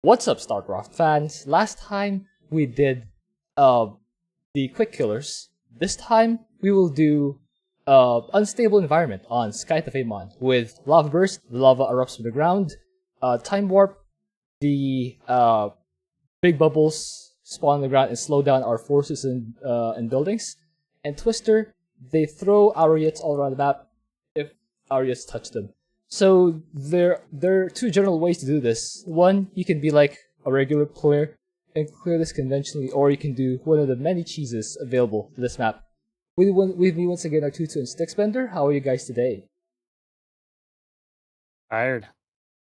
What's up, Starcraft fans? Last time we did the quick killers. This time we will do unstable environment on Sky to Famon with lava burst, the lava erupts from the ground, time warp, the big bubbles spawn on the ground and slow down our forces and buildings, and Twister, they throw Ariets all around the map if Ariets touch them. So there are two general ways to do this. One, you can be like a regular player and clear this conventionally, or you can do one of the many cheeses available to this map. With me once again, Arcturus and Sticksbender. How are you guys today? Tired.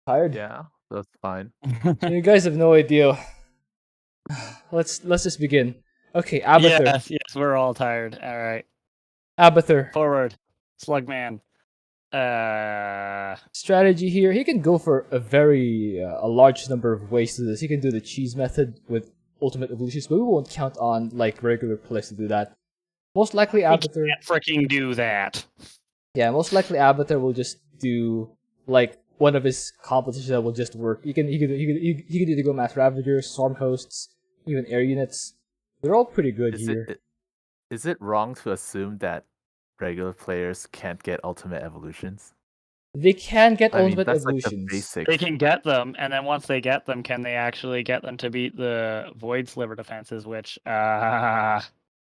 Tired? Yeah, that's fine. You guys have no idea. Let's just begin. Okay, Abathur. Yes, we're all tired. All right. Abathur. Forward. Slugman. Strategy here. He can go for a large number of ways to do this. He can do the cheese method with ultimate evolutions, but we won't count on like regular players to do that. Most likely Abathur can't freaking do that. Yeah, most likely Abathur will just do like one of his competitions that will just work. He can either go mass ravagers, swarm hosts, even air units. They're all pretty good here. Is it wrong to assume that regular players can't get ultimate evolutions? They can get ultimate that's evolutions. Like the basics. They can get them, and then once they get them, can they actually get them to beat the Void Sliver defenses? Which, well,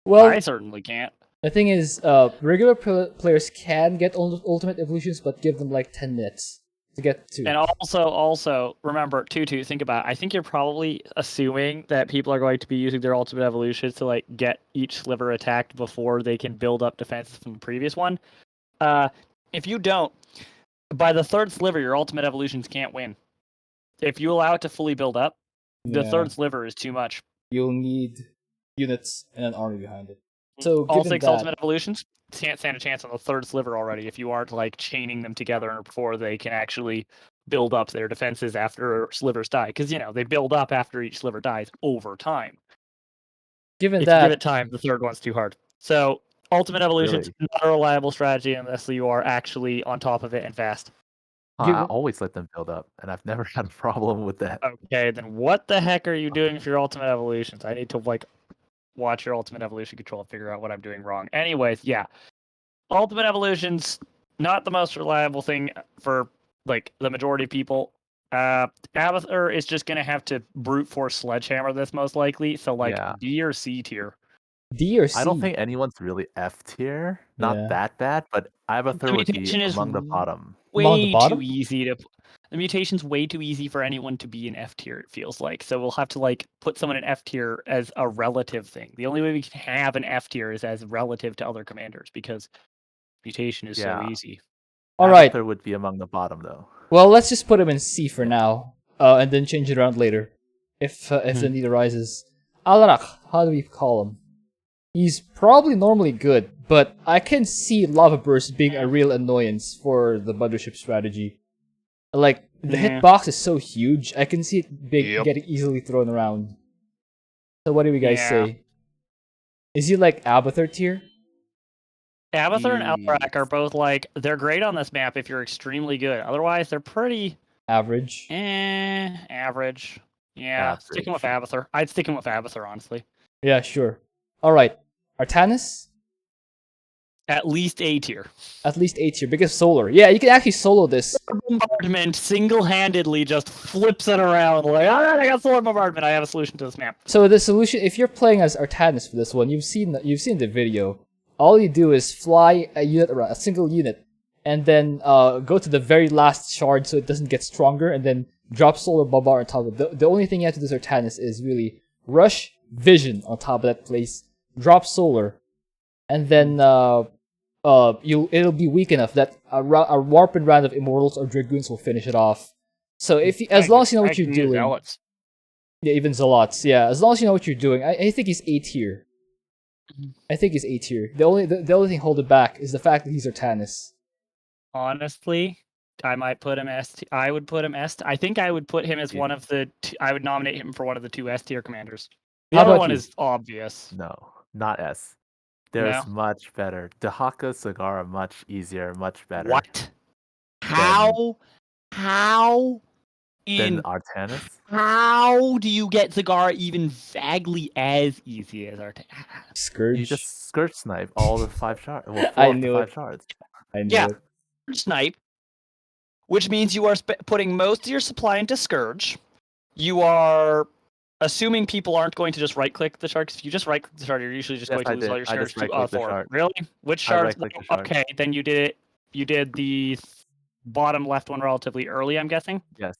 I certainly can't. The thing is, regular players can get ultimate evolutions, but give them like 10 minutes to get to. And also remember, Tutu, think about it. I think you're probably assuming that people are going to be using their ultimate evolutions to like get each sliver attacked before they can build up defenses from the previous one. If you don't, by the third sliver, your ultimate evolutions can't win. If you allow it to fully build up, the third sliver is too much. You'll need units and an army behind it. So all 6 ultimate evolutions can't stand a chance on the third sliver already if you aren't like chaining them together before they can actually build up their defenses after slivers die. Because they build up after each sliver dies over time. If you give it time, the third one's too hard. So ultimate evolutions not a reliable strategy unless you are actually on top of it and fast. I always let them build up, and I've never had a problem with that. Okay, then what the heck are you doing for your ultimate evolutions? I need to watch your ultimate evolution control and figure out what I'm doing wrong. Anyways, yeah. Ultimate evolutions, not the most reliable thing for like the majority of people. Abathur is just gonna have to brute force sledgehammer this most likely. So D or C tier. D or C? I don't think anyone's really F tier. Not that bad, but Abathur would be among the bottom. Way too easy to. The mutation's way too easy for anyone to be in F tier, it feels like. So we'll have to put someone in F tier as a relative thing. The only way we can have an F tier is as relative to other commanders because mutation is so easy. All right. Abathur would be among the bottom though. Well, let's just put him in C for now, and then change it around later, if the need arises. Alarak, how do we call him? He's probably normally good, but I can see Lava Burst being a real annoyance for the Mothership strategy. Like, the hitbox is so huge, I can see it getting easily thrown around. So what do you guys say? Is he like Abathur tier? Abathur and Alarak are both they're great on this map if you're extremely good. Otherwise, they're pretty... average. Average. Yeah, sticking with Abathur. I'd stick him with Abathur, honestly. Yeah, sure. Alright, Artanis? At least A tier. At least A tier, because solar. Yeah, you can actually solo this. Bombardment single-handedly just flips it around alright, I got solar bombardment, I have a solution to this map. So the solution, if you're playing as Artanis for this one, you've seen the video. All you do is fly a unit around, a single unit, and then go to the very last shard so it doesn't get stronger, and then drop solar bombard on top of it. The only thing you have to do as Artanis is really rush vision on top of that place, drop solar, and then it'll be weak enough that a warping round of immortals or dragoons will finish it off. So as long as you know what you're doing, yeah, even zealots, yeah, as long as you know what you're doing, I think he's A tier. I think he's A tier. The only thing holding back is the fact that he's Artanis. Honestly, I might put him S. I would put him S. I think I would put him as one of the. I would nominate him for one of the 2 S tier commanders. The other one is obvious. No, not S. There's much better. Dehaka, Zagara, much easier, much better. What? How Then Artanis. How do you get Zagara even vaguely as easy as Artanis? Scourge. You just Scourge snipe all the 5 shards. Well, 4 I of the knew 5 it. shards. I knew it. Snipe, which means you are putting most of your supply into Scourge. You are assuming people aren't going to just right-click the shard, because if you just right-click the shard, you're usually just going to lose all your shards to Abathur. Really? Which shards? Okay, then you did it. You did the bottom left one relatively early, I'm guessing. Yes,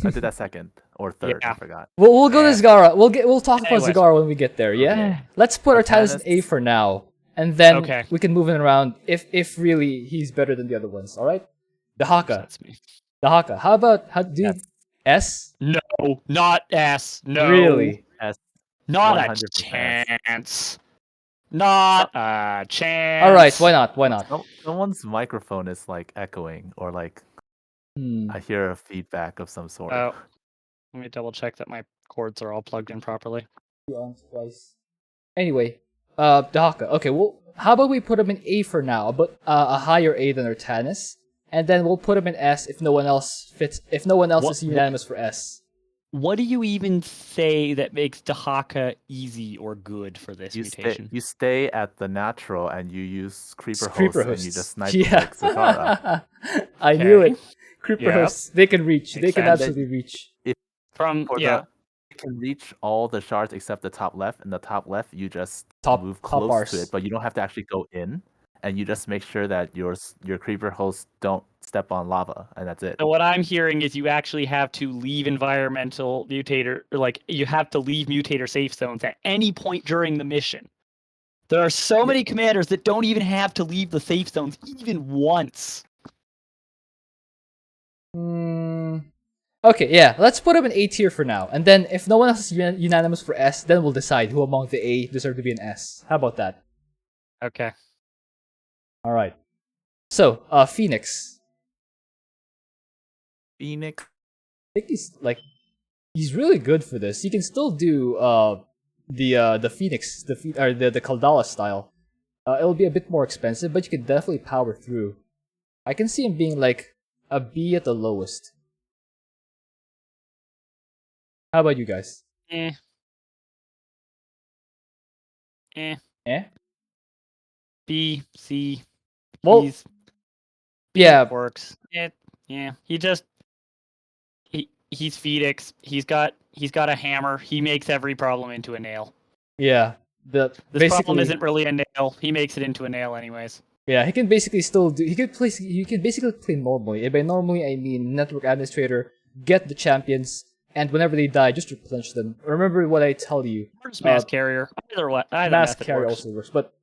I did that second or third. I forgot. We'll go to Zagara. We'll talk about Zagara when we get there. Yeah. Okay. Let's put Artanis in A for now, and then we can move it around if really he's better than the other ones. All right. Dehaka. That's me. Dehaka. How do you S? No, not S. No. Really? S. Not a chance. Not a chance. All right. Why not? Why not? Someone's microphone is like echoing or like I hear a feedback of some sort. Oh, let me double check that my cords are all plugged in properly. Anyway, Dehaka. Okay. Well, how about we put him in A for now, but a higher A than Artanis, and then we'll put him in S if no one else fits. If no one else is unanimous for S. What do you even say that makes Dehaka easy or good for this mutation? You stay at the natural and you use creeper hosts and you just snipe like Zagara. I knew it. Creeper hosts, they can reach. They can absolutely reach. You can reach all the shards except the top left, and the top left you just move close to it, but you don't have to actually go in. And you just make sure that your creeper hosts don't step on lava, and that's it. So what I'm hearing is you actually have to leave environmental mutator, or like you have to leave mutator safe zones at any point during the mission. There are so many commanders that don't even have to leave the safe zones even once. Okay, yeah, let's put him in A tier for now, and then if no one else is unanimous for S, then we'll decide who among the A deserve to be an S. How about that? Okay. All right. So, Fenix. Fenix. I think he's really good for this. He can still do the Fenix, the Kaldala style. It'll be a bit more expensive, but you can definitely power through. I can see him being like a B at the lowest. How about you guys? Eh. B, C. Well, yeah, works. He's Fenix. He's got a hammer. He makes every problem into a nail. Yeah. This problem isn't really a nail. He makes it into a nail anyways. Yeah, he can basically still do. He can basically play normally. And by normally, I mean network administrator. Get the champions, and whenever they die, just replenish them. Remember what I tell you. Or just mass carrier. Either way. Mass carrier also works, but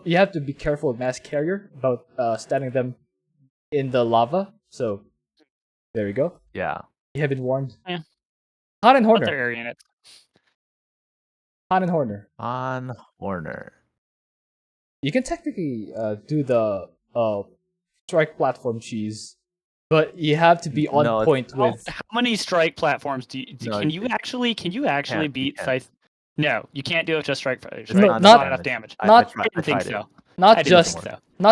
you have to be careful with mass carrier about standing them in the lava. So there we go. Yeah, you have been warned. Yeah. Han and Horner. Their area units. Han and Horner. On Horner. You can technically do the strike platform cheese, but you have to be on point with. How many strike platforms do you? Can you actually beat Scythe? No, you can't do it with just strike. No, not enough damage. I didn't think so. Not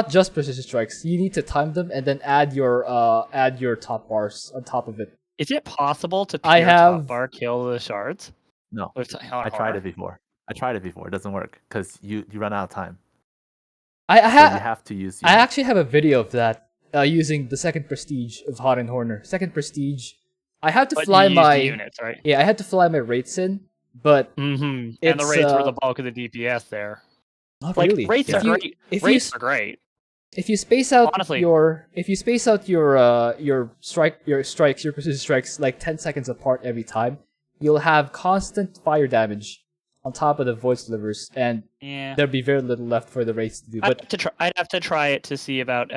just precision strikes. You need to time them and then add your top bars on top of it. Is it possible to top bar kill the shards? No, I tried it before. It doesn't work because you run out of time. So you have to use. I actually have a video of that using the second prestige of Han and Horner. Second prestige. I had to fly my units, right? Yeah, I had to fly my rates in, but and the rates were the bulk of the DPS there. Not really. Rates are great. Rates are great. If you space out your precision strikes like 10 seconds apart every time, you'll have constant fire damage on top of the void slivers, and there'll be very little left for the race to do. I'd have to try it to see about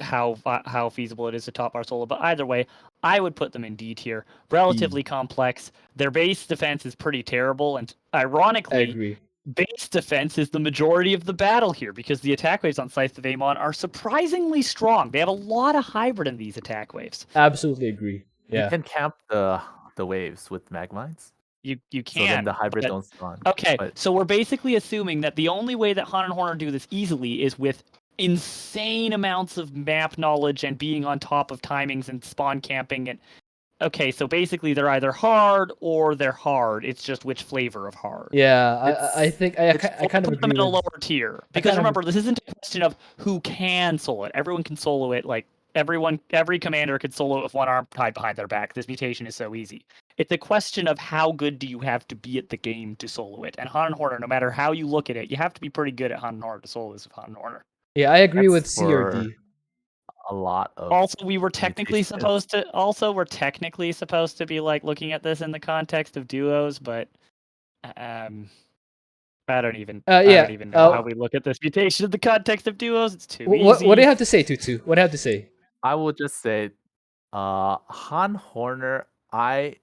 how feasible it is to top our solo. But either way, I would put them in D tier. Relatively complex. Their base defense is pretty terrible, and ironically, I agree. Base defense is the majority of the battle here because the attack waves on Scythe of Amon are surprisingly strong. They have a lot of hybrid in these attack waves. Absolutely agree. Yeah. You can camp the waves with magmines. You can. So then the hybrid don't spawn. Okay, so we're basically assuming that the only way that Han and Horner do this easily is with insane amounts of map knowledge and being on top of timings and spawn camping and okay, so basically they're either hard or they're hard. It's just which flavor of hard. Yeah, I think I kind of put them agree in a with. lower tier because remember, this isn't a question of who can solo it. Everyone can solo it. Like every commander could solo it with one arm tied behind their back. This mutation is so easy. It's a question of how good do you have to be at the game to solo it. And Han and Horner, no matter how you look at it, you have to be pretty good at Han and Horner to solo this with Han and Horner. Yeah, I agree That's with C or D. A lot of. Also, we're technically supposed to be like looking at this in the context of duos, but I don't even know how we look at this mutation in the context of duos. It's too easy. What do you have to say, Tutu? What do you have to say? I will just say, Han Horner, I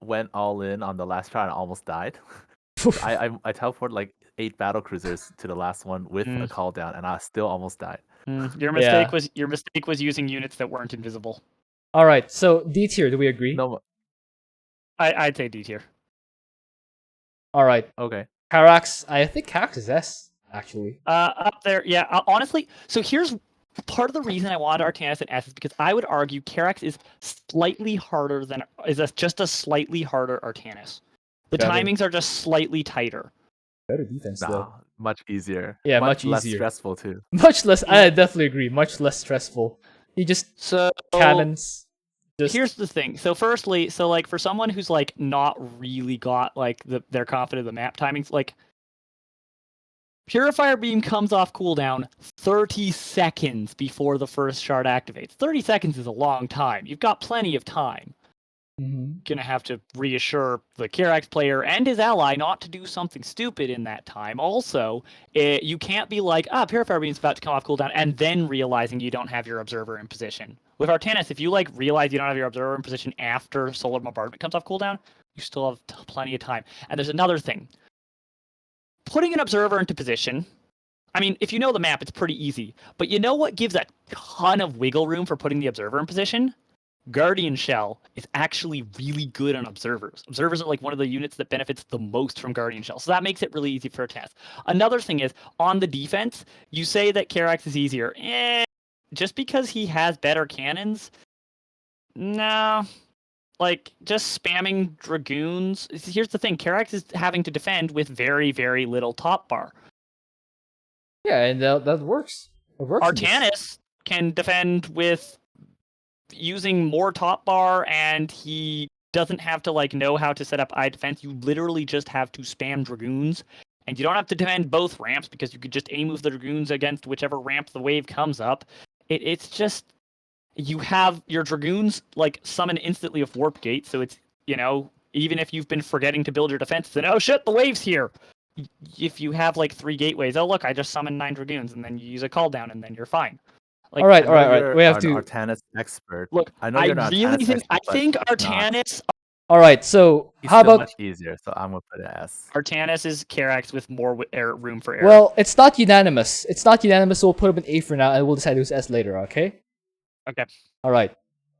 went all in on the last try and almost died. I teleported like 8 battle cruisers to the last one with a call down, and I still almost died. Your mistake was using units that weren't invisible. All right, so D tier. Do we agree? No, I'd say D tier. All right. Okay. Karax. I think Karax is S actually. Up there, yeah. Honestly, so here's part of the reason I wanted Artanis and S is because I would argue Karax is just a slightly harder Artanis. The timings are just slightly tighter. Better defense though. Much easier. Yeah, much less easier. Stressful too. Much less. I definitely agree. Much less stressful. You just cannons. Here's the thing. So firstly, like for someone who's like not really got like they're confident of the map timings, like Purifier Beam comes off cooldown 30 seconds before the first shard activates. 30 seconds is a long time. You've got plenty of time. Gonna have to reassure the Karax player and his ally not to do something stupid in that time. Also, you can't be like, Purifier Beam's about to come off cooldown, and then realizing you don't have your observer in position. With Artanis, if you like realize you don't have your observer in position after Solar Bombardment comes off cooldown, you still have plenty of time. And there's another thing. Putting an observer into position, I mean, if you know the map, it's pretty easy. But you know what gives a ton of wiggle room for putting the observer in position? Guardian Shell is actually really good on observers. Observers are like one of the units that benefits the most from Guardian Shell, so that makes it really easy for a test. Another thing is, on the defense, you say that Karax is easier. Just because he has better cannons? No. Like, just spamming Dragoons. Here's the thing, Karax is having to defend with very, very little top bar. Yeah, and that works. It works. Artanis can defend with using more top bar, and he doesn't have to like know how to set up eye defense. You literally just have to spam Dragoons, and you don't have to defend both ramps because you could just aim move the Dragoons against whichever ramp the wave comes up. It's just you have your Dragoons like summon instantly with Warp Gate, so it's, you know, even if you've been forgetting to build your defense, then oh shit, the wave's here. If you have like 3 gateways, oh look, I just summoned 9 Dragoons, and then you use a call down, and then you're fine. Like, all right. We have to. Artanis expert. Look, I know you're not really think expert, I think Artanis. All right, so how about much easier? So I'm gonna put it S. Artanis is Karax with more room for error. Well, it's not unanimous. It's not unanimous, so we'll put him in A for now, and we'll decide who's S later. Okay. Okay. All right.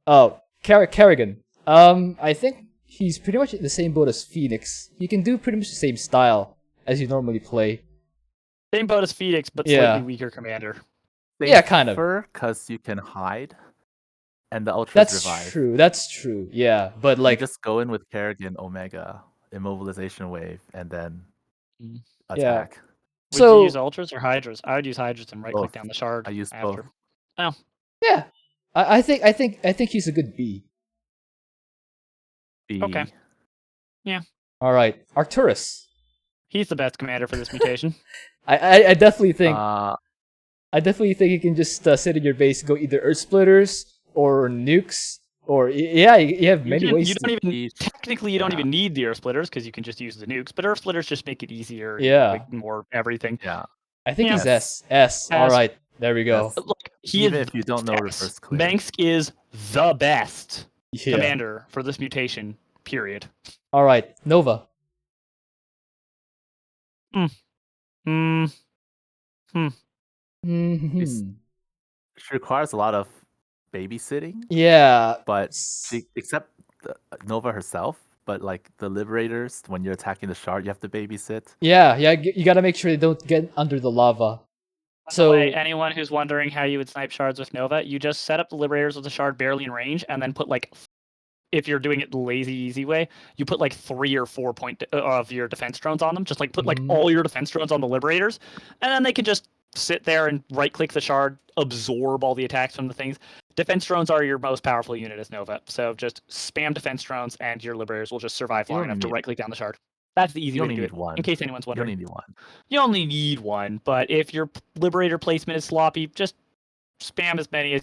Oh, Kerrigan. I think he's pretty much in the same boat as Fenix. He can do pretty much the same style as you normally play. Same boat as Fenix, but slightly weaker commander. Yeah, kind of. Because you can hide, and the Ultras revive. That's true. Yeah, but like you just go in with Kerrigan Omega immobilization wave and then Yeah. attack. Would you use Ultras or Hydras? I would use Hydras and right click down the shard. I use after. both. Oh. Yeah. I think he's a good B. B. Okay. Yeah. All right, Arcturus. He's the best commander for this mutation. I definitely think. I definitely think you can just sit in your base, go either Earth Splitters or nukes, or you have many ways. Technically, you don't even need the Earth Splitters because you can just use the nukes. But Earth Splitters just make it easier. Yeah. More everything. Yeah. I think he's S. All right, there we go. Look, even if you don't know reverse clear. Mengsk is the best commander for this mutation. Period. All right, Nova. She requires a lot of babysitting. Yeah, but except Nova herself. But like the Liberators, when you're attacking the shard, you have to babysit. Yeah, you gotta make sure they don't get under the lava. So anyone who's wondering how you would snipe shards with Nova, you just set up the Liberators with the shard barely in range, and then put like if you're doing it the lazy easy way, you put like 3 or 4 point of your defense drones on them. Just like put like all your defense drones on the liberators, and then they can just sit there and right click the shard, absorb all the attacks from the things. Defense drones are your most powerful unit as Nova, so just spam defense drones, and your liberators will just survive long enough to right click down the shard. That's the easy way to do it. One. In case anyone's wondering, you only need one. You only need one, but if your liberator placement is sloppy, just spam as many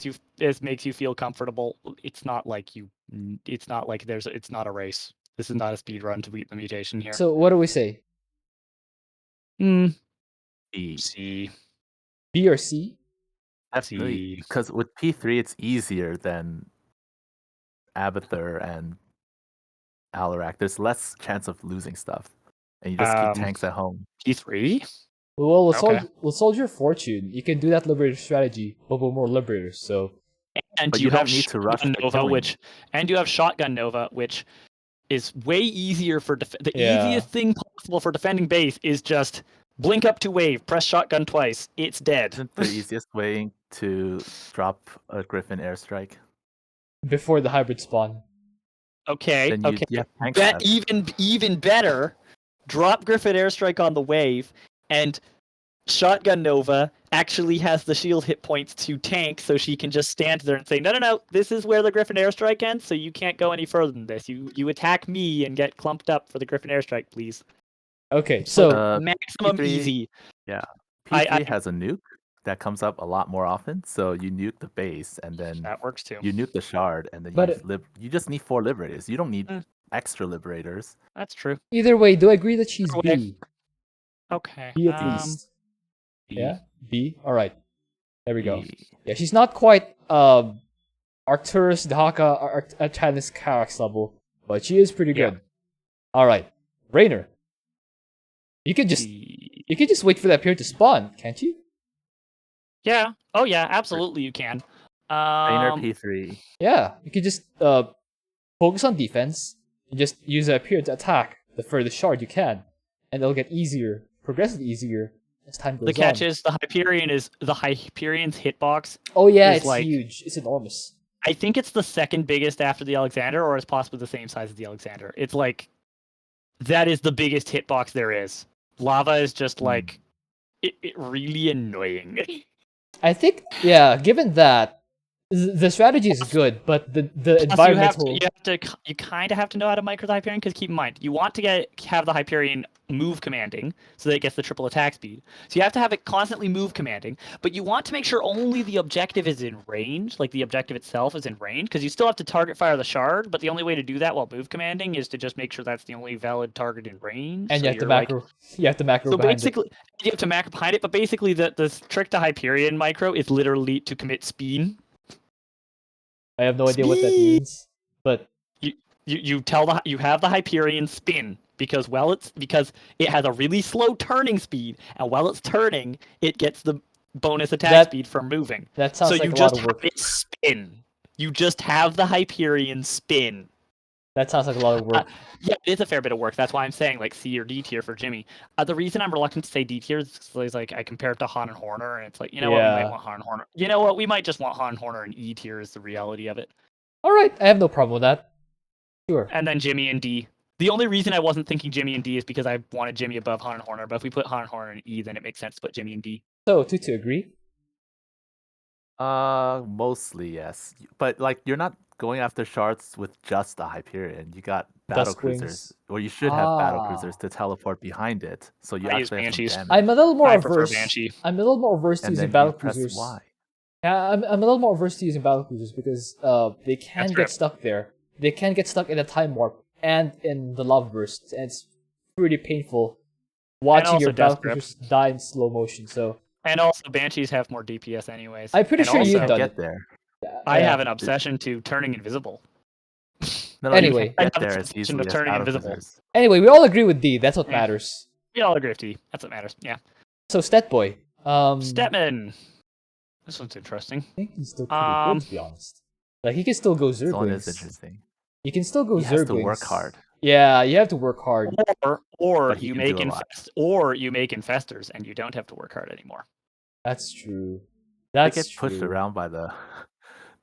as makes you feel comfortable. It's not like it's not a race. This is not a speed run to beat the mutation here. So what do we say? B. C. B or C? Absolutely, because with P3 it's easier than Abathur and Alarak. There's less chance of losing stuff, and you just keep tanks at home. P3? Well, with Soldier Fortune, you can do that liberator strategy, but with more liberators. So, and you don't need to rush Nova, and you have Shotgun Nova, which is way easier for the easiest thing possible for defending base is just blink up to wave, press Shotgun twice, it's dead. Isn't the easiest way to drop a Griffin airstrike before the hybrid spawn? Okay. Even better, drop Griffin airstrike on the wave, and Shotgun Nova actually has the shield hit points to tank, so she can just stand there and say, no, this is where the Griffin airstrike ends, so you can't go any further than this. You attack me and get clumped up for the Griffin airstrike, please. Okay, so maximum P3, easy. Yeah, P3 has a nuke that comes up a lot more often, so you nuke the base, and then that works too. You nuke the shard, and then you just need 4 liberators. You don't need extra liberators. That's true. Either way, do I agree that she's B? Okay. B at least. B. Yeah? B? Alright. There we go. Yeah, she's not quite Arcturus, Dehaka, Artanis, Karax level, but she is pretty good. Alright. Raynor. You could just wait for that period to spawn, can't you? Yeah. Oh yeah, absolutely you can. Raynor P3. Yeah, you could just focus on defense and just use that period to attack the furthest shard you can, and it'll get easier, progressively easier as time goes on. The catch is the Hyperion's hitbox. Oh yeah, it's huge. It's enormous. I think it's the second biggest after the Alexander, or it's possibly the same size as the Alexander. It's like that is the biggest hitbox there is. Lava is just like it really annoying. I think, yeah, given that, the strategy is good, but the environmental... You kind of have to know how to micro the Hyperion, because keep in mind, you want to have the Hyperion move commanding, so that it gets the triple attack speed. So you have to have it constantly move commanding, but you want to make sure only the objective is in range, like the objective itself is in range, because you still have to target fire the shard, but the only way to do that while move commanding is to just make sure that's the only valid target in range. And you have to macro behind it. You have to macro behind it, but basically the trick to Hyperion micro is literally to commit speed. I have no idea what that means, but you have the Hyperion spin because it has a really slow turning speed, and while it's turning, it gets the bonus attack speed from moving. That sounds like a lot of work. So you just have it spin. You just have the Hyperion spin. That sounds like a lot of work. Yeah, it is a fair bit of work. That's why I'm saying like C or D tier for Jimmy. The reason I'm reluctant to say D tier is like I compare it to Han and Horner, and it's like, what, we might want Han and Horner. You know what, we might just want Han and Horner, and E tier is the reality of it. All right, I have no problem with that. Sure. And then Jimmy and D. The only reason I wasn't thinking Jimmy and D is because I wanted Jimmy above Han and Horner, but if we put Han and Horner in E, then it makes sense to put Jimmy and D. So, to agree? Mostly yes, but like you're not going after shards with just the Hyperion. You got battle cruisers, or you should have battle cruisers to teleport behind it. So you actually have some damage. I'm a little more averse. I'm a little more averse to using battle cruisers. Why? Yeah, I'm a little more averse to using battle cruisers because they can get stuck there. They can get stuck in a time warp and in the lava bursts, and it's pretty painful watching your battle cruisers die in slow motion. So. And also, Banshees have more DPS anyways. I'm pretty sure you've done it. There. I have an obsession to turning invisible. Anyway, I have an obsession to turning invisible. Anyway, we all agree with D. That's what matters. We all agree with D. That's what matters. Yeah. So, Stetboy. Stetmann. This one's interesting. I think he's still pretty good, to be honest. Like, he can still go Zerglings. This one is interesting. You can still go Zerglings. You have to work hard. Yeah, you have to work hard. Or you make infestors, and you don't have to work hard anymore. That's true. They get pushed around by the.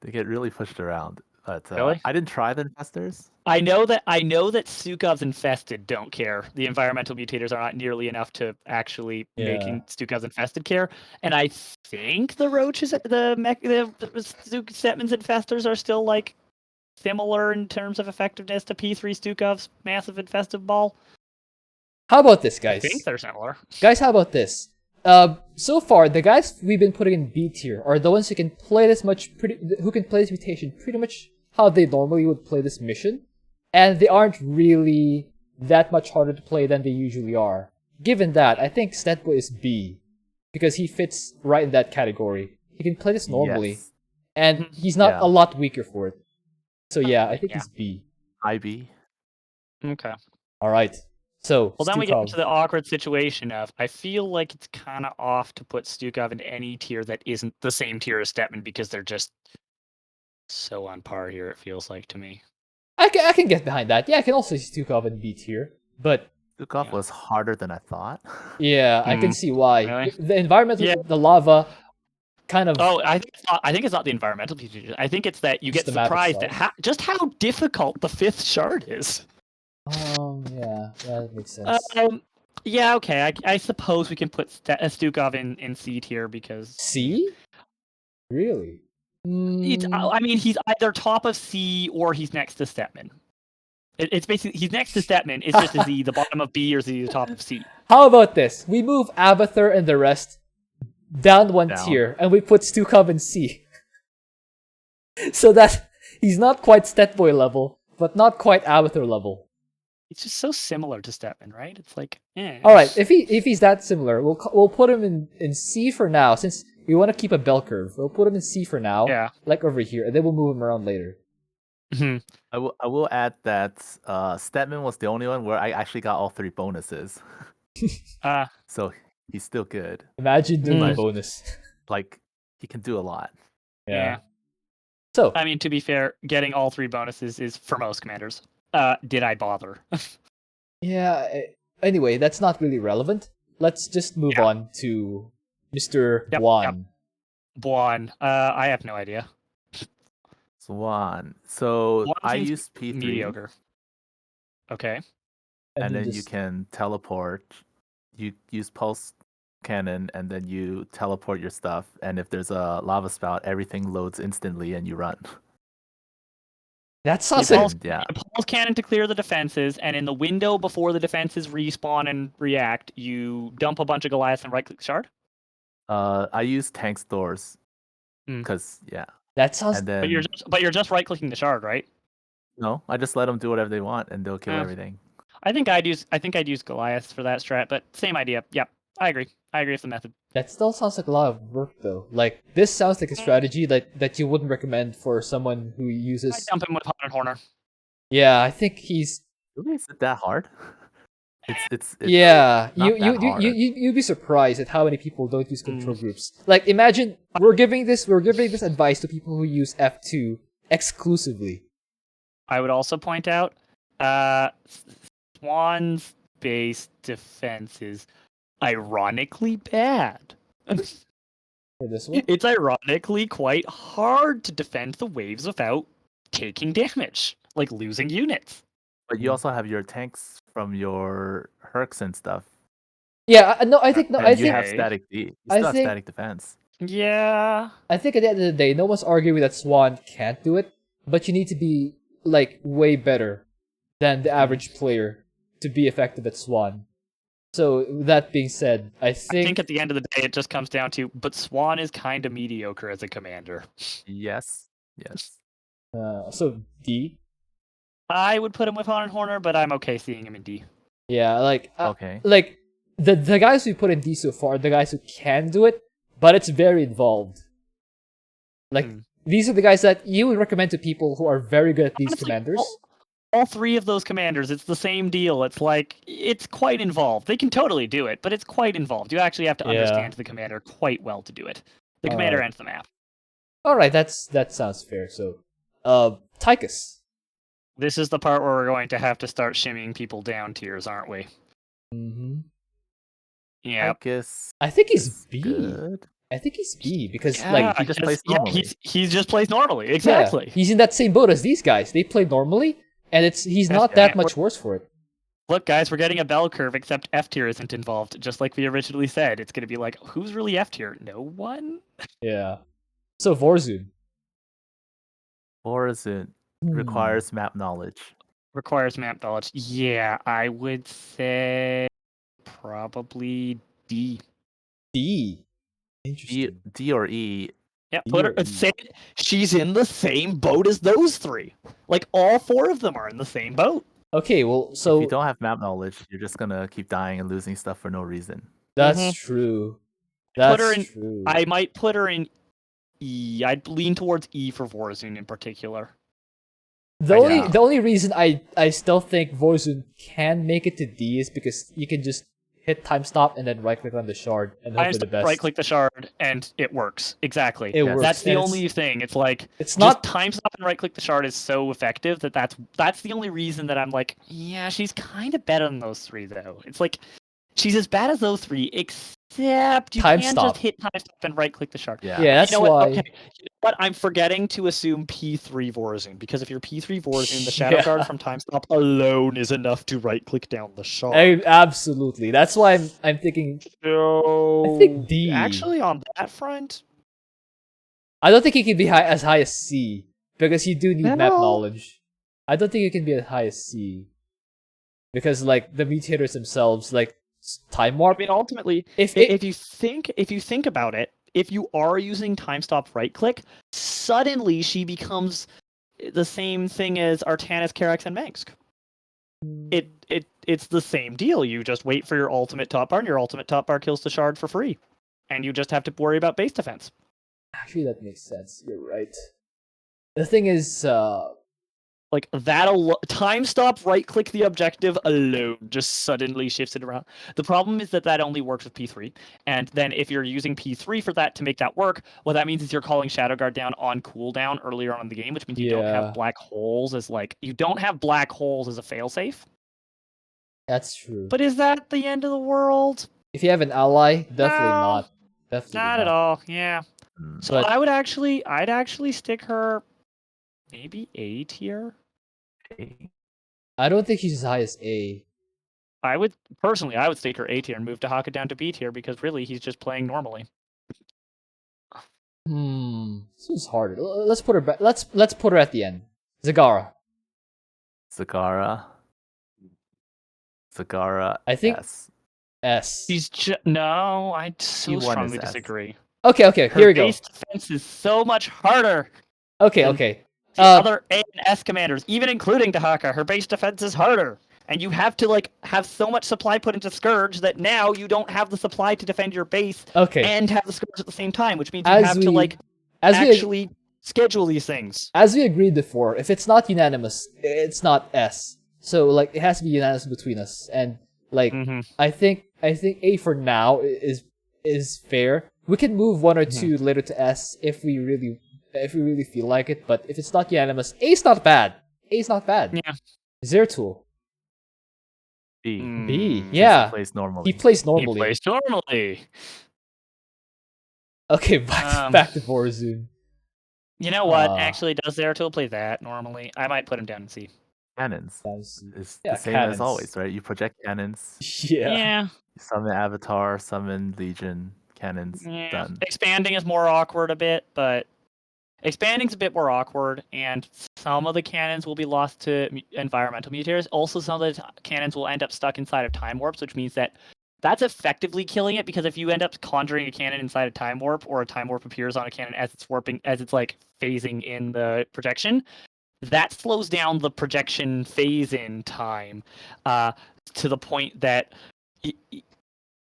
They get really pushed around. But Really? I didn't try the infestors. I know that Stukov's infested don't care. The environmental mutators are not nearly enough to actually making Stukov's infested care. And I think the roaches, the Stetmann's infestors are still like similar in terms of effectiveness to P3 Stukov's massive infested ball. How about this, guys? I think they're similar. Guys, how about this? So far, the guys we've been putting in B tier are the ones who can play this who can play this mutation pretty much how they normally would play this mission, and they aren't really that much harder to play than they usually are. Given that, I think Stetboy is B, because he fits right in that category. He can play this normally, and he's not a lot weaker for it. So yeah, I think he's B. IB. Okay. Alright. So, well, then Stukov. we get into the awkward situation of, I feel like it's kind of off to put Stukov in any tier that isn't the same tier as Stetmann, because they're just so on par here, it feels like to me. I can get behind that. Yeah, I can also see Stukov in B tier, but Stukov was harder than I thought. Yeah, I can see why. Really? The environment, the lava, kind of. Oh, I think it's not the environmental features. I think it's that you get surprised at just how difficult the 5th shard is. Yeah, that makes sense. Yeah, okay. I suppose we can put Stukov in C tier because C? Really? I mean, he's either top of C or he's next to Stetmann. It's basically he's next to Stetmann. It's just is he the bottom of B or is he the top of C? How about this? We move Abathur and the rest down one tier, and we put Stukov in C. So that he's not quite Stetboy level, but not quite Abathur level. It's just so similar to Stetmann, right? It's like, All right, if he's that similar, we'll put him in C for now, since we want to keep a bell curve. We'll put him in C for now, like over here, and then we'll move him around later. I will add that Stetmann was the only one where I actually got all 3 bonuses. So he's still good. Imagine doing a bonus. Like, he can do a lot. Yeah. So I mean, to be fair, getting all 3 bonuses is for most commanders. Did I bother? Yeah. Anyway, that's not really relevant. Let's just move on to Mr. Swann. Swann. I have no idea. Swann. So Swann I use P3. Mediocre. Okay. And then you can teleport. You use pulse cannon, and then you teleport your stuff. And if there's a lava spout, everything loads instantly, and you run. That sounds like a pulse cannon to clear the defenses, and in the window before the defenses respawn and react, you dump a bunch of Goliaths and right-click shard. I use tank stores because that sounds. Then, but you're just right-clicking the shard, right? No, I just let them do whatever they want, and they'll kill everything. I think I'd use Goliaths for that strat, but same idea. Yep, I agree with the method. That still sounds like a lot of work, though. Like, this sounds like a strategy that you wouldn't recommend for someone who uses. I dump him with Hot and Horner. Yeah, I think he's. Really, is it that hard? It's yeah, you'd be surprised at how many people don't use control groups. Like, imagine we're giving this advice to people who use F2 exclusively. I would also point out, Swann's base defense is ironically bad. For this one? It's ironically quite hard to defend the waves without taking damage, like losing units. But you also have your tanks from your Hercs and stuff. Yeah, I think you have static static defense. Yeah. I think at the end of the day, no one's arguing that Swann can't do it, but you need to be like way better than the average player to be effective at Swann. So that being said, I think at the end of the day, it just comes down to, but Swann is kind of mediocre as a commander. Yes. So D. I would put him with Hot and Horner, but I'm okay seeing him in D. Yeah, like okay. Like the guys we put in D so far are the guys who can do it, but it's very involved. Like these are the guys that you would recommend to people who are very good at these commanders. All 3 of those commanders, it's the same deal. It's like, it's quite involved. They can totally do it, but it's quite involved. You actually have to understand the commander quite well to do it. The commander ends the map. Alright, that sounds fair. So, Tychus. This is the part where we're going to have to start shimmying people down tiers, aren't we? Mm-hmm. Yeah. I think he's B. Good. I think he's B because Yeah, he just plays normally. he's just plays normally. Exactly. Yeah, he's in that same boat as these guys. They play normally, and he's not that much worse for it. Look, guys, we're getting a bell curve, except F tier isn't involved. Just like we originally said, it's going to be like, who's really F tier? No one. Yeah. So Vorzun. Vorzun requires map knowledge. Requires map knowledge. Yeah, I would say probably D. D. Interesting. D or E. Yeah, put her. She's in the same boat as those three. Like all four of them are in the same boat. Okay, well, so if you don't have map knowledge, you're just gonna keep dying and losing stuff for no reason. That's true. That's true. I might put her in E. I'd lean towards E for Vorzun in particular. The only reason I still think Vorzun can make it to D is because you can just hit time stop and then right click on the shard and hope for the best. Right click the shard and it works. Exactly. It works. That's the only thing. It's like it's not time stop and right click the shard is so effective that's the only reason that I'm like, yeah, she's kind of better than those three though. It's like she's as bad as those three, except you can just hit time stop and right click the shard. Yeah, that's why. Okay. But I'm forgetting to assume P3 Vorzun, because if you're P3 Vorzun, the Shadow Guard from time stop alone is enough to right click down the shard. Absolutely. That's why I'm thinking. I think D. Actually, on that front, I don't think it can be as high as C because you do need map knowledge. I don't think it can be as high as C because like the mutators themselves, like time warp. I mean, ultimately, if you think about it, if you are using time stop right click, suddenly she becomes the same thing as Artanis, Karax, and Mengsk. It's the same deal. You just wait for your ultimate top bar, and your ultimate top bar kills the shard for free, and you just have to worry about base defense. Actually, that makes sense. You're right. The thing is, like that time stop right click the objective alone just suddenly shifts it around. The problem is that only works with P3, and then if you're using P3 for that to make that work, what that means is you're calling Shadow Guard down on cooldown earlier on in the game, which means you don't have black holes as a failsafe. That's true. But is that the end of the world? If you have an ally, definitely not. Definitely not at all. Yeah. So I'd actually stick her maybe A tier. I don't think she's as high as A. I would stick her A tier and move Dehaka down to B tier because really he's just playing normally. This is harder. Let's put her back. Let's put her at the end. Zagara. I think S. She's no. I so strongly disagree. Okay. Here we go. Her base defense is so much harder. Okay. Other A and S commanders, even including Dehaka, her base defense is harder. And you have to have so much supply put into Scourge that now you don't have the supply to defend your base and have the Scourge at the same time, which means you have to actually schedule these things. As we agreed before, if it's not unanimous, it's not S. So it has to be unanimous between us. And I think A for now is fair. We can move one or two later to S if we really feel like it, but if it's not unanimous, A's not bad. Yeah. Zeratul. B. Yeah. He plays normally. He plays normally. Okay, back to Vorzun. You know what? Actually, does Zeratul play that normally? I might put him down in C. Cannons. It's the same as always, right? You project cannons. Yeah. You summon Abathur, summon Legion, cannons, done. Expanding is more awkward a bit, but expanding's a bit more awkward, and some of the cannons will be lost to environmental mutators. Also, some of the cannons will end up stuck inside of time warps, which means that's effectively killing it, because if you end up conjuring a cannon inside a time warp, or a time warp appears on a cannon as it's phasing in the projection, that slows down the projection phase in time to the point that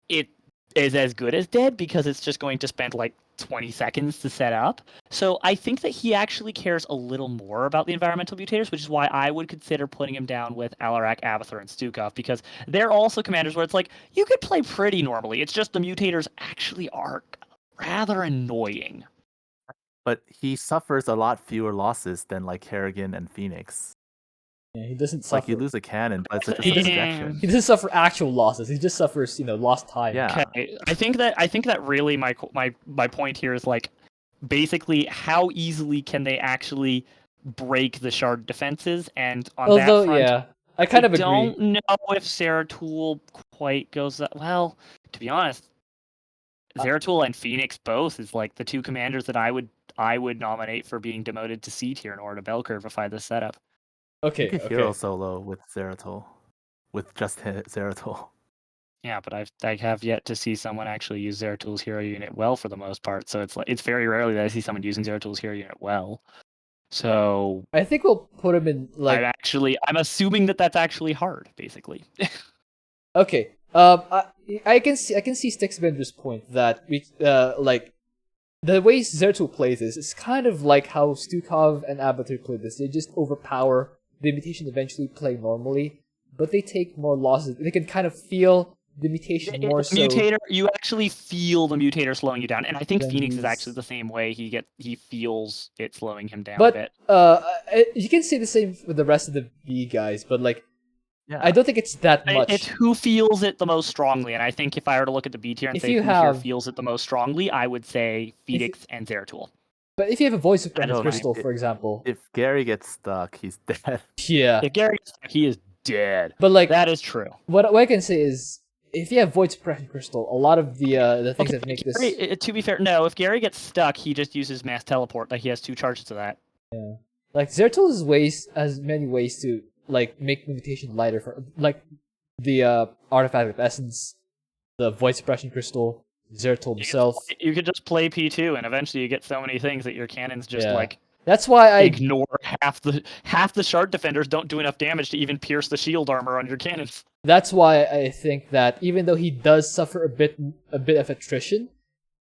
it is as good as dead, because it's just going to spend 20 seconds to set up. So I think that he actually cares a little more about the environmental mutators, which is why I would consider putting him down with Alarak, Abathur, and Stukov, because they're also commanders where it's you could play pretty normally. It's just the mutators actually are rather annoying. But he suffers a lot fewer losses than Kerrigan and Fenix. Yeah, he doesn't suffer. Like you lose a cannon, but it's just a projection. He doesn't suffer actual losses. He just suffers, lost time. Yeah. Okay. I think that really my point here is like basically how easily can they actually break the shard defenses, and on that front, yeah, I kind of agree. don't know if Zeratul quite goes that well. To be honest, Zeratul and Fenix both is like the two commanders that I would nominate for being demoted to C tier in order to bell curveify this setup. Okay. You could hero solo with Zeratul, with just Zeratul. Yeah, but I have yet to see someone actually use Zeratul's hero unit well for the most part. So it's very rarely that I see someone using Zeratul's hero unit well. So I think we'll put him in like. I'm assuming that that's actually hard, basically. Okay. I can see Sticksbender's point that we like the way Zeratul plays this is kind of like how Stukov and Abathur play this. They just overpower the mutation, eventually play normally, but they take more losses. They can kind of feel the mutation more so. Mutator, you actually feel the mutator slowing you down, and I think Fenix is actually the same way. He feels it slowing him down a bit. You can say the same with the rest of the B guys, but like, yeah. I don't think it's that much. It's who feels it the most strongly, and I think if I were to look at the B tier and say who here feels it the most strongly, I would say Fenix and Zeratul. But if you have a voice of crystal, for example, if Gary gets stuck, he's dead. Yeah. If Gary gets stuck, he is dead. But like that is true. What I can say is, if you have Void Suppression Crystal, a lot of the things that make this... To be fair, no, if Gary gets stuck, he just uses Mass Teleport. Like, he has 2 charges of that. Yeah. Like, Zeratul has many ways to, like, make the mutation lighter for... Like, the Artifact of Essence, the Void Suppression Crystal, Zeratul himself. You could just play P2, and eventually you get so many things that your cannons just, like... That's why I ignore half the shard defenders don't do enough damage to even pierce the shield armor on your cannons. That's why I think that even though he does suffer a bit of attrition,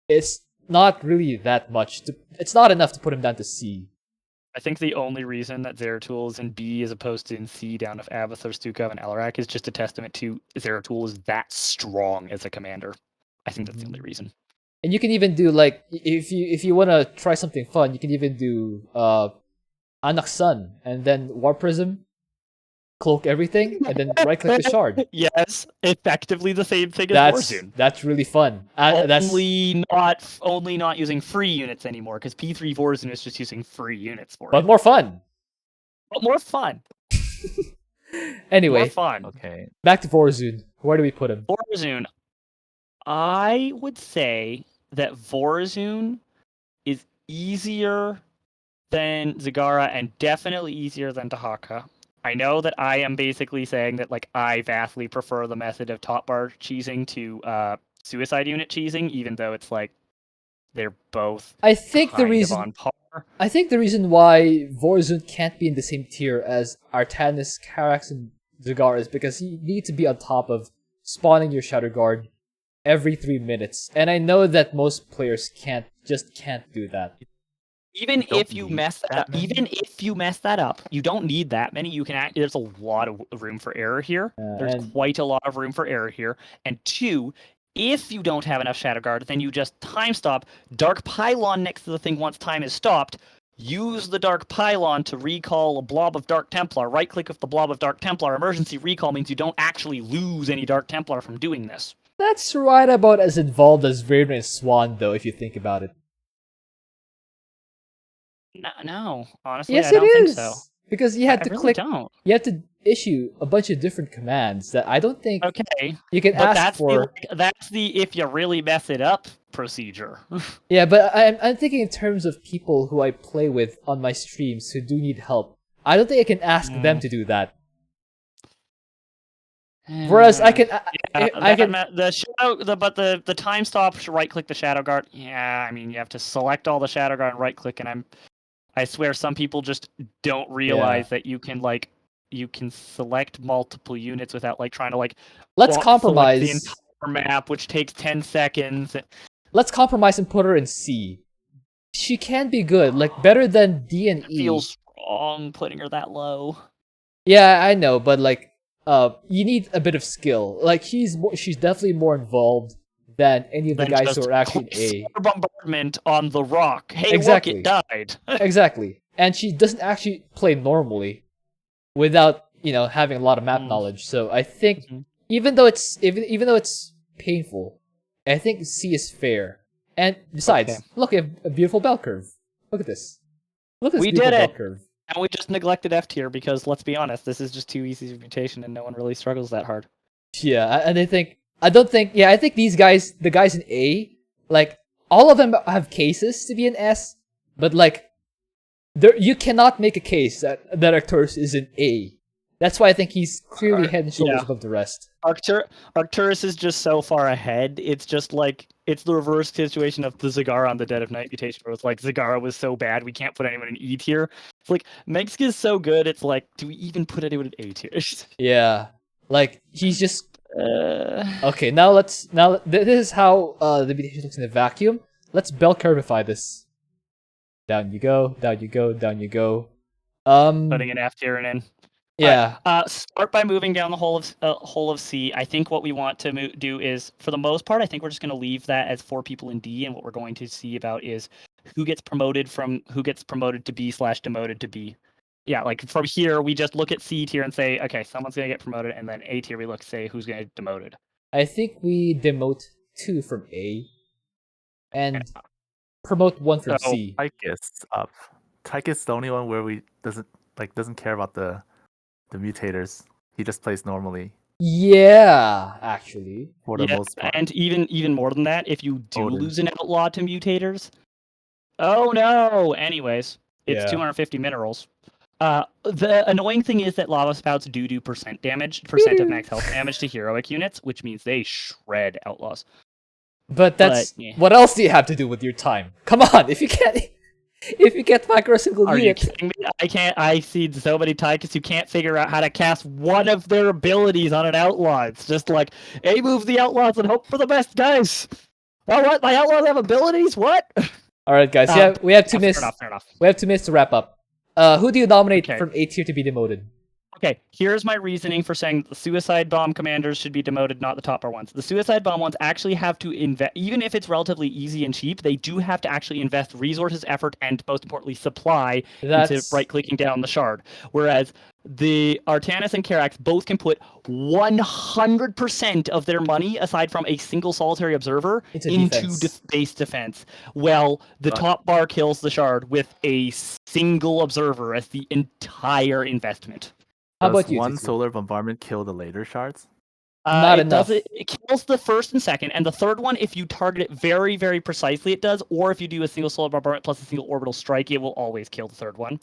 it's not really that much. It's not enough to put him down to C. I think the only reason that Zeratul is in B as opposed to in C down of Abathur, Stukov, and Alarak is just a testament to Zeratul is that strong as a commander. I think that's the only reason. And you can even do, like, if you want to try something fun, you can even do Anak's Sun, and then Warp Prism, cloak everything, and then right-click the shard. Yes, effectively the same thing as Warzone. That's really fun. Only not using free units anymore, because P3 Warzone is just using free units for it. But more fun! But more fun! Anyway, more fun. Okay. Back to Warzone. Where do we put him? Warzone. I would say that Warzone is easier than Zagara and definitely easier than Dehaka. I know that I am basically saying that like I vastly prefer the method of top bar cheesing to suicide unit cheesing, even though it's like they're both I think the reason why Warzone can't be in the same tier as Artanis, Karax, and Zagara is because you need to be on top of spawning your Shadow Guard every 3 minutes, and I know that most players can't do that. Even if you mess that up, you don't need that many. You can there's a lot of room for error here. There's quite a lot of room for error here. And 2, if you don't have enough Shadow Guard, then you just time stop, Dark Pylon next to the thing once time is stopped, use the Dark Pylon to recall a blob of Dark Templar, right-click with the blob of Dark Templar. Emergency recall means you don't actually lose any Dark Templar from doing this. That's right about as involved as Raynor and Swann, though, if you think about it. No, honestly, yes, I don't think so. Because you had to really click. Don't. You have to issue a bunch of different commands that I don't think. Okay, you can ask for. That's the if you really mess it up procedure. Yeah, but I'm thinking in terms of people who I play with on my streams who do need help. I don't think I can ask them to do that. Whereas I can, the time stop to right click the Shadow Guard. Yeah, I mean you have to select all the Shadow Guard and right click, and I swear some people just don't realize that you can select multiple units without like trying to like. Let's compromise the entire map, which takes 10 seconds. Let's compromise and put her in C. She can be good, like better than D and E. Feels wrong putting her that low. Yeah, I know, but like. You need a bit of skill. Like she's definitely more involved than any of the guys who are actually in A. Bombardment on the rock. Hey, exactly. Look, it died. Exactly, and she doesn't actually play normally, without having a lot of map knowledge. So I think even though it's painful, I think C is fair. And besides, look, we have a beautiful bell curve. Look at this. Look at this beautiful bell curve. And we just neglected F tier because, let's be honest, this is just too easy of mutation and no one really struggles that hard. Yeah, and I think these guys, the guys in A, like, all of them have cases to be an S, but like, you cannot make a case that Arcturus is an A. That's why I think he's clearly head and shoulders above the rest. Arcturus is just so far ahead. It's just like, it's the reverse situation of the Zagara on the Dead of Night mutation, where it's like, Zagara was so bad, we can't put anyone in E tier. It's like, Megsk is so good, it's like, do we even put anyone in A tier? Yeah. Like, he's just... Okay, now this is how the mutation looks in a vacuum. Let's bell curvify this. Down you go, down you go, down you go. Putting an F tier in. Yeah. Start by moving down the whole of C. I think what we want to do is, for the most part, I think we're just going to leave that as 4 people in D, and what we're going to see about is who gets promoted to B/demoted to B. Yeah, like from here, we just look at C tier and say, okay, someone's going to get promoted, and then A tier, we look, say, who's going to get demoted. I think we demote 2 from A, and promote 1 from C. Tychus up. Tychus is the only one where we doesn't care about the mutators. He just plays normally. Yeah, actually. For the most part. And even more than that, if you do lose an outlaw to mutators, oh no! Anyways, it's 250 minerals. The annoying thing is that lava spouts do percent of max health damage to heroic units, which means they shred outlaws. But what else do you have to do with your time? Come on, if you get micro single unit. Are you kidding me? I see so many Tychus who can't figure out how to cast one of their abilities on an outlaw. It's just like, A, move the outlaws and hope for the best, guys. Oh, what? My outlaws have abilities? What? Alright, guys, we have 2 minutes. Fair enough. We have 2 minutes to wrap up. Who do you nominate from A tier to be demoted? Okay, here's my reasoning for saying the suicide bomb commanders should be demoted, not the top bar ones. The suicide bomb ones actually have to invest, even if it's relatively easy and cheap, they do have to actually invest resources, effort, and most importantly, supply into right-clicking down the shard. Whereas the Artanis and Karax both can put 100% of their money, aside from a single solitary observer, into base defense. Well, the top bar kills the shard with a single observer as the entire investment. How about one solar bombardment kill the later shards? Not enough. It kills the first and second, and the third one, if you target it very, very precisely, it does. Or if you do a single solar bombardment plus a single orbital strike, it will always kill the third one.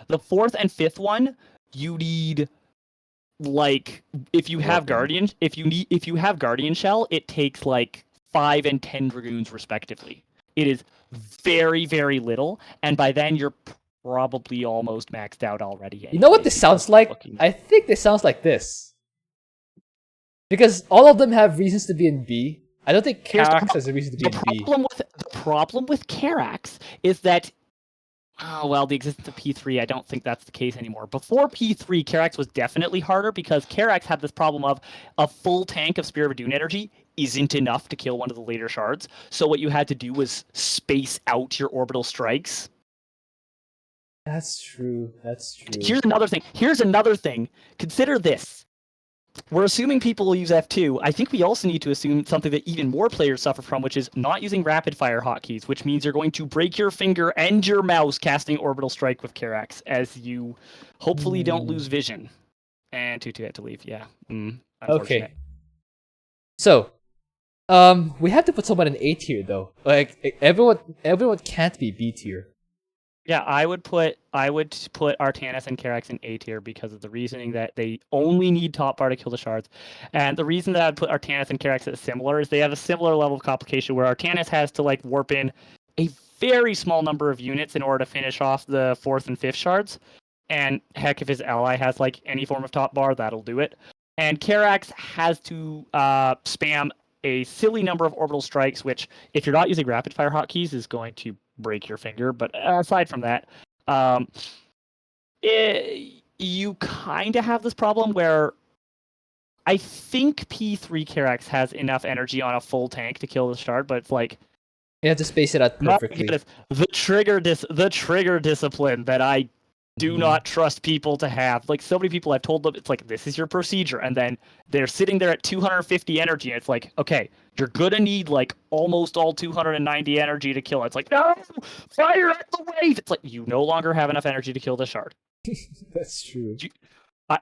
The fourth and fifth one, you need, like, if you have Guardian Shell, it takes like 5 and 10 Dragoons respectively. It is very, very little, and by then you're probably almost maxed out already. Anyway. You know what this sounds like? I think this sounds like this. Because all of them have reasons to be in B. I don't think Karax has a reason to be in B. The problem with Karax is that, the existence of P3, I don't think that's the case anymore. Before P3, Karax was definitely harder because Karax had this problem of a full tank of Spear of Doom energy isn't enough to kill one of the later shards. So what you had to do was space out your orbital strikes. That's true. Here's another thing. Consider this. We're assuming people will use F2. I think we also need to assume something that even more players suffer from, which is not using rapid fire hotkeys, which means you're going to break your finger and your mouse casting Orbital Strike with Karax, as you hopefully don't lose vision. And Tutu had to leave, yeah. Okay. So, we have to put someone in A tier though. Like everyone can't be B tier. Yeah, I would put Artanis and Karax in A tier because of the reasoning that they only need top bar to kill the shards. And the reason that I'd put Artanis and Karax as similar is they have a similar level of complication where Artanis has to like warp in a very small number of units in order to finish off the 4th and 5th shards. And heck, if his ally has like any form of top bar, that'll do it. And Karax has to spam a silly number of orbital strikes, which if you're not using rapid fire hotkeys is going to break your finger. But aside from that, you kind of have this problem where I think P3 Karax has enough energy on a full tank to kill the shard, but it's like you have to space it out perfectly. The trigger discipline that I Do not trust people to have, like, so many people I've told them, it's like, this is your procedure, and then they're sitting there at 250 energy, and it's like, okay, you're gonna need, like, almost all 290 energy to kill it. It's like, no! Fire at the wave! It's like, you no longer have enough energy to kill the shard. That's true.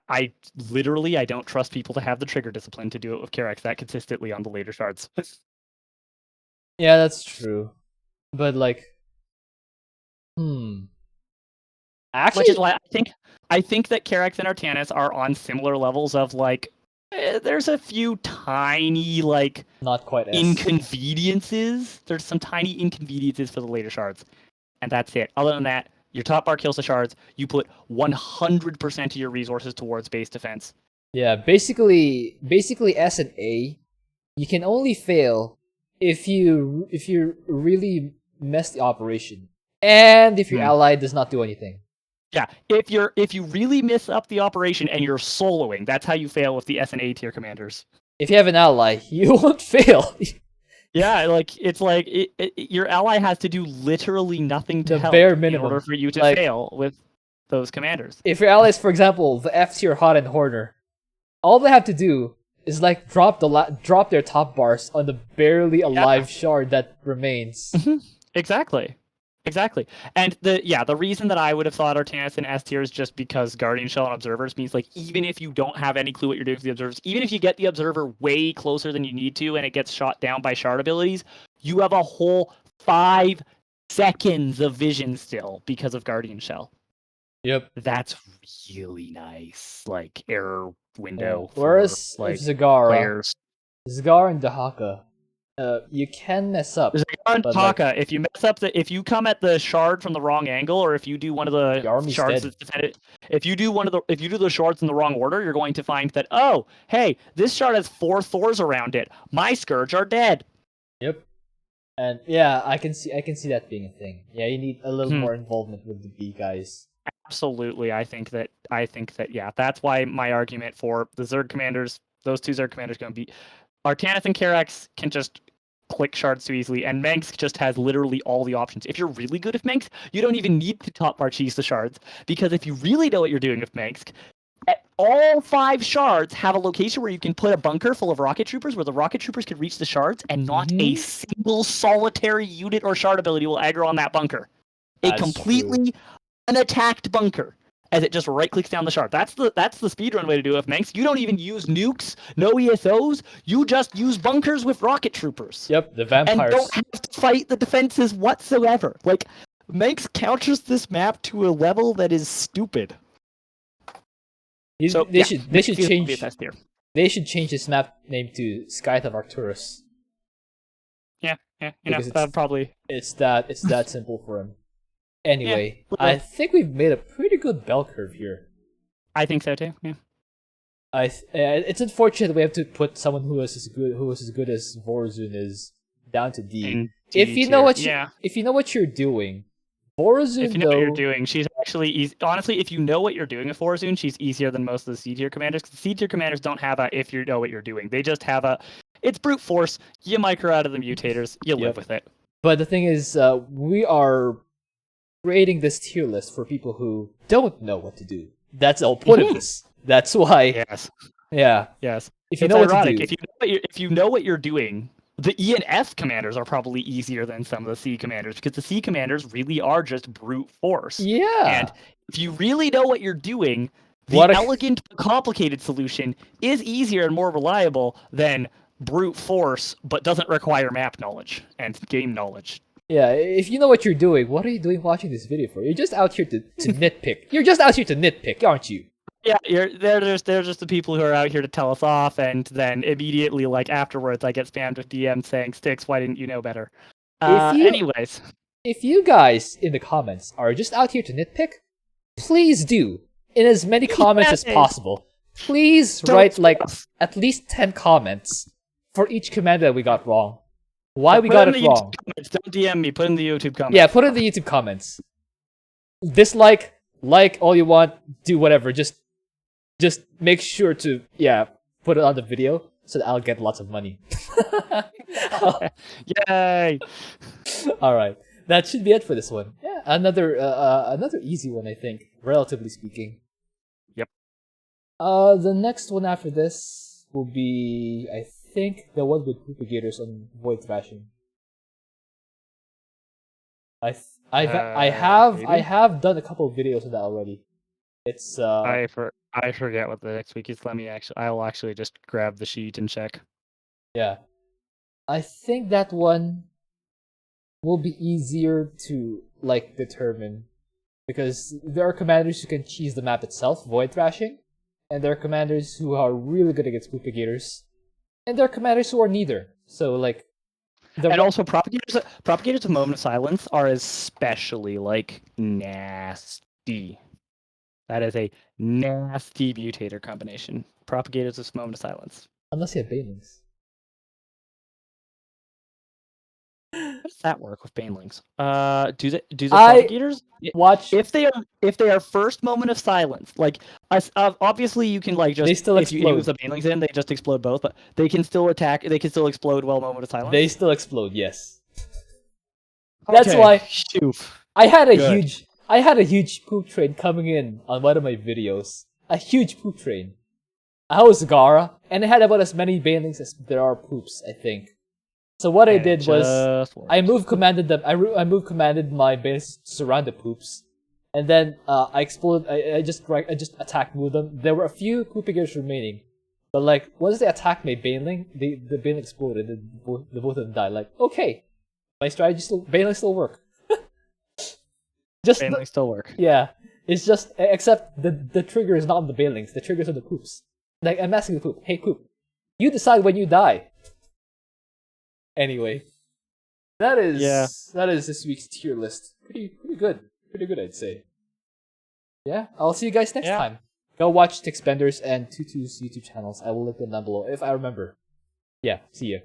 I literally, I don't trust people to have the trigger discipline to do it with Karax that consistently on the later shards. Yeah, that's true. But, like... Actually, which is why I think that Karax and Artanis are on similar levels of, like, there's a few tiny, like, not quite inconveniences. There's some tiny inconveniences for the later shards, and that's it. Other than that, your top bar kills the shards. You put 100% of your resources towards base defense. Yeah, basically S and A, you can only fail if you really mess the operation, and if your ally does not do anything. Yeah, if you really miss up the operation and you're soloing, that's how you fail with the S and A tier commanders. If you have an ally, you won't fail. Yeah, like it's like your ally has to do literally nothing to help bare minimum in order for you to fail with those commanders. If your allies, for example, the F tier Hot and Horner, all they have to do is like drop their top bars on the barely alive shard that remains. Exactly. And the reason that I would have thought Artanis in S tier is just because Guardian Shell and Observers means, like, even if you don't have any clue what you're doing for the Observers, even if you get the Observer way closer than you need to and it gets shot down by shard abilities, you have a whole 5 seconds of vision still because of Guardian Shell. Yep. That's really nice, like, error window. Whereas for, like, Zagara, players. Zagara and Dehaka, you can mess up. Zagara and Dehaka, if you mess up if you come at the shard from the wrong angle, or if you do one of the shards that's defended, if you do the shards in the wrong order, you're going to find that, oh, hey, this shard has 4 Thors around it. My Scourge are dead. Yep. And yeah, I can see that being a thing. Yeah, you need a little more involvement with the B guys. Absolutely, I think that yeah, that's why my argument for the Zerg commanders, those 2 Zerg commanders, going to be Artanis and Karax can just click shards too easily, and Mengsk just has literally all the options. If you're really good at Mengsk, you don't even need to top bar cheese the shards, because if you really know what you're doing with Mengsk, all 5 shards have a location where you can put a bunker full of rocket troopers, where the rocket troopers can reach the shards, and not a single solitary unit or shard ability will aggro on that bunker. A completely unattacked bunker, as it just right clicks down the shard. That's the speedrun way to do it with Mengsk. You don't even use nukes, no ESOs. You just use bunkers with rocket troopers. Yep, the vampires. And don't have to fight the defenses whatsoever. Like, Mengsk counters this map to a level that is stupid. So they should change. They should change this map name to Scythe of Arcturus. Yeah, that probably. It's that simple for him. Anyway, I think we've made a pretty good bell curve here. I think so too. Yeah. It's unfortunate that we have to put someone who is as good as Vorazun is down to D. If you know what you're doing, Vorazun. If you know what you're doing, she's actually easy. Honestly, if you know what you're doing with Vorazun, she's easier than most of the C tier commanders. Because C tier commanders don't have a if you know what you're doing. They just have it's brute force. You micro out of the mutators. You live with it. But the thing is, we are creating this tier list for people who don't know what to do. That's the whole point of this. That's why. Yes. Yeah. Yes. If you know what to do. If you know what you're doing, the E and F commanders are probably easier than some of the C commanders, because the C commanders really are just brute force. Yeah. And if you really know what you're doing, the elegant, complicated solution is easier and more reliable than brute force, but doesn't require map knowledge and game knowledge. Yeah, if you know what you're doing, what are you doing watching this video for? You're just out here to nitpick. You're just out here to nitpick, aren't you? Yeah, they're just the people who are out here to tell us off, and then immediately, like, afterwards, I get spammed with DMs saying, "Sticks, why didn't you know better?" Anyways. If you guys in the comments are just out here to nitpick, please do, in as many comments as possible. Please write, like, at least 10 comments for each command that we got wrong. Why we got it wrong. Don't DM me, put in the YouTube comments. Yeah, put in the YouTube comments. Dislike, like all you want, do whatever. Just make sure to, put it on the video so that I'll get lots of money. Yay! Alright, that should be it for this one. Yeah, another easy one, I think. relatively speaking. Yep. The next one after this will be, I think, the one with propagators on Void Thrashing. I have done a couple of videos of that already. It's I forget what the next week is. I will actually just grab the sheet and check. Yeah. I think that one will be easier to determine because there are commanders who can cheese the map itself, Void Thrashing, and there are commanders who are really good against propagators, and there are commanders who are neither. So also propagators of Moment of Silence are especially nasty. That is a nasty mutator combination. Propagators of Moment of Silence. Unless you have Banelings. How does that work with Banelings? Do the propagators watch if they are first Moment of Silence? Obviously you can just they still if explode. you use the Banelings in, they just explode both, but they can still attack. They can still explode while Moment of Silence. They still explode. Yes. That's why I had a huge poop train coming in on one of my videos. A huge poop train. I was Zagara, and it had about as many Banelings as there are poops, I think. So what I did was I move commanded them. I move commanded my base to surround the poops, and then I exploded. I just attacked moved them. There were a few poopigators remaining, but once they attacked my Baneling, the Baneling exploded. And the both of them died. Okay, my strategy Baneling still work. Banelings still work. Yeah, it's just except the trigger is not on the Banelings. The triggers are the poops. I'm asking the poop. Hey poop, you decide when you die. Anyway, that is this week's tier list. Pretty good, I'd say. Yeah, I'll see you guys next time. Go watch Tixbenders and Tutu's YouTube channels. I will link them down below if I remember. Yeah, see ya.